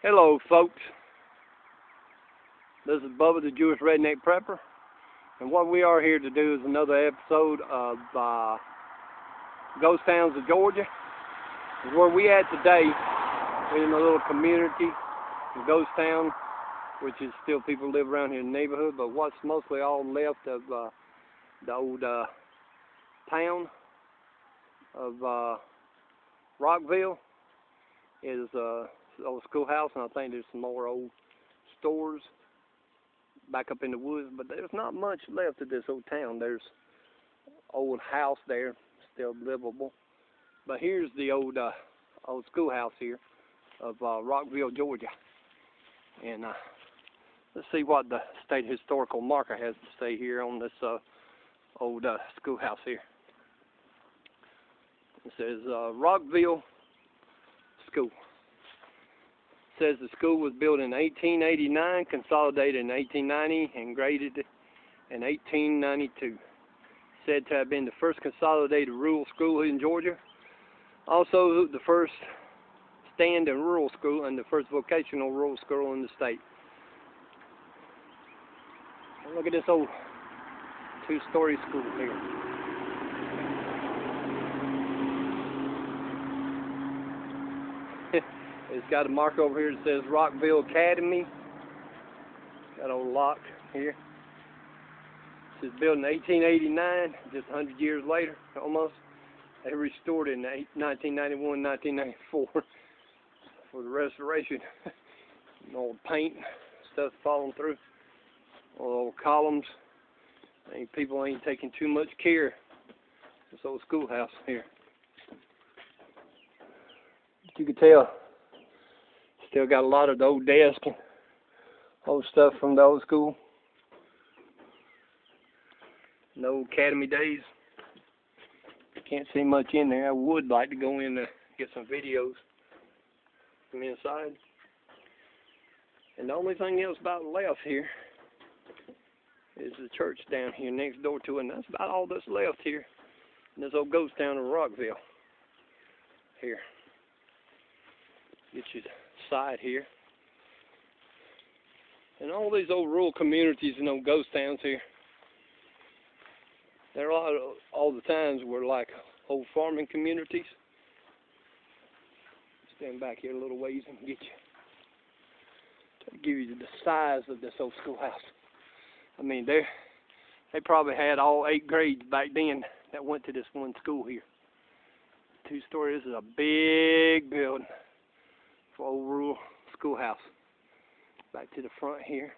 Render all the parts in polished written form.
Hello, folks. This is Bubba, the Jewish Redneck Prepper, and what we are here to do is another episode of Ghost Towns of Georgia. Is where we at today. We're in a little community, a ghost town, which is still people live around here in the neighborhood, but what's mostly all left of the old town of Rockville is old schoolhouse, and I think there's some more old stores back up in the woods, but there's not much left of this old town. There's old house there, still livable. But here's the old schoolhouse here of Rockville, Georgia. And let's see what the state historical marker has to say here on this old schoolhouse here. It says Rockville School. Says the school was built in 1889, consolidated in 1890, and graded in 1892. Said to have been the first consolidated rural school in Georgia. Also the first stand and rural school and the first vocational rural school in the state. And look at this old two-story school here. It's got a mark over here that says Rockville Academy. Got a old lock here. It was built in 1889, just 100 years later, almost. They restored it in 1991, 1994 for the restoration. Old paint, stuff falling through. Old columns. People ain't taking too much care. This old schoolhouse here. But you can tell. Still got a lot of the old desks and old stuff from the old school. The old academy days. Can't see much in there. I would like to go in and get some videos from inside. And the only thing else about left here is the church down here next door to it. And that's about all that's left here in this old ghost town of Rockville. Here. Get you the side here. And all these old rural communities and old ghost towns here, there are all the times were like old farming communities. Stand back here a little ways and get you to give you the size of this old schoolhouse. I mean, they probably had all 8 grades back then that went to this one school here. 2-story. This is a big building for old rural schoolhouse. Back to the front here.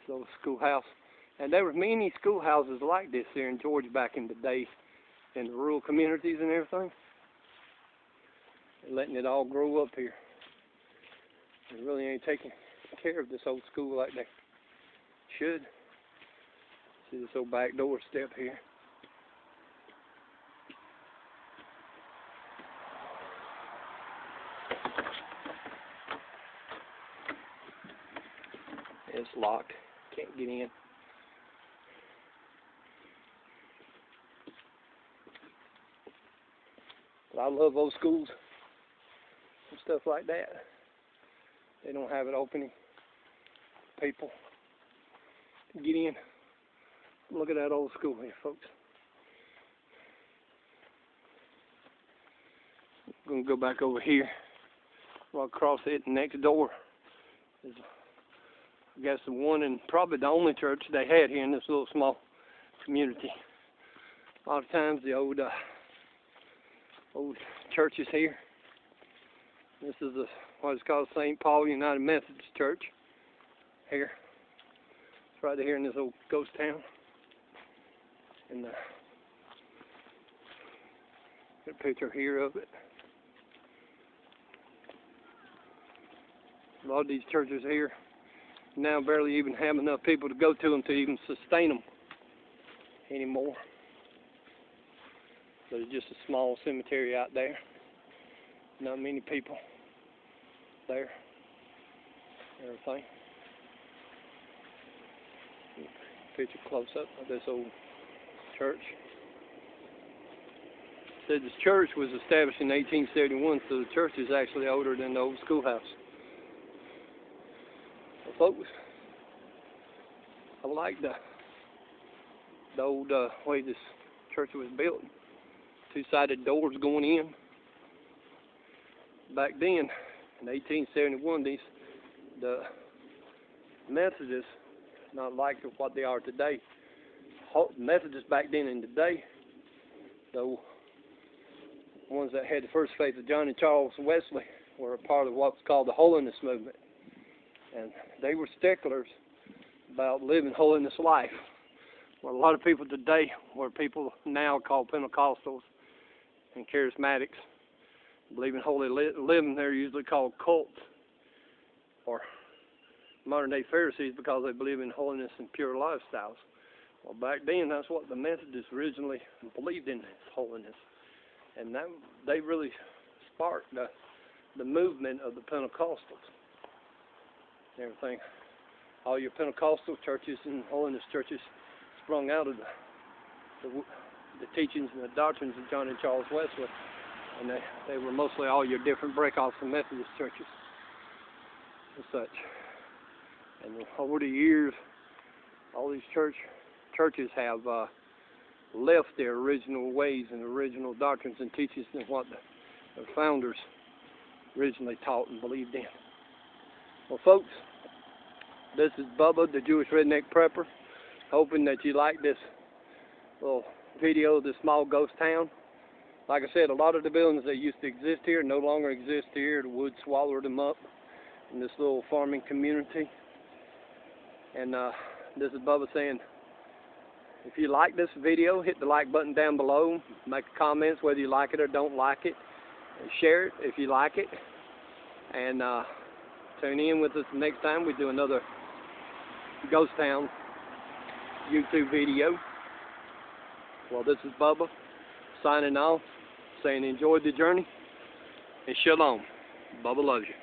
This old schoolhouse. And there were many schoolhouses like this here in Georgia back in the day, in the rural communities and everything. They're letting it all grow up here. They really ain't taking care of this old school like they should. See this old back door step here. It's locked. Can't get in. But I love those schools and stuff like that. They don't have it opening. People can get in. Look at that old school here, folks. I'm going to go back over here. Right across it, next door is, I guess, the one and probably the only church they had here in this little small community. A lot of times the old churches here. This is what is called St. Paul United Methodist Church here. It's right here in this old ghost town. And got a picture here of it. A lot of these churches here now barely even have enough people to go to them to even sustain them anymore. So there's just a small cemetery out there. Not many people there. Everything. Picture close up of this old church. said this church was established in 1871, so the church is actually older than the old schoolhouse. Well, folks, I like the old way this church was built. Two-sided doors going in. Back then, in 1871, the Methodists, not like what they are today. Methodists back then and today, the ones that had the first faith of John and Charles Wesley, were a part of what's called the holiness movement. And they were sticklers about living holiness life. Well, a lot of people today, where people now call Pentecostals and Charismatics, believe in holy living, they're usually called cults or modern-day Pharisees because they believe in holiness and pure lifestyles. Well, back then, that's what the Methodists originally believed in, is holiness. And that, they really sparked the movement of the Pentecostals and everything. All your Pentecostal churches and holiness churches sprung out of the teachings and the doctrines of John and Charles Wesley. And they were mostly all your different breakoffs from Methodist churches and such. And over the years, all these churches have left their original ways and original doctrines and teachings and what the founders originally taught and believed in. Well, folks, this is Bubba, the Jewish Redneck Prepper, hoping that you like this little video of this small ghost town. Like I said, a lot of the buildings that used to exist here no longer exist here. The woods swallowed them up in this little farming community. And this is Bubba saying, if you like this video, hit the like button down below. Make comments whether you like it or don't like it. And share it if you like it. And tune in with us next time we do another ghost town YouTube video. Well, this is Bubba signing off, saying enjoy the journey and shalom. Bubba loves you.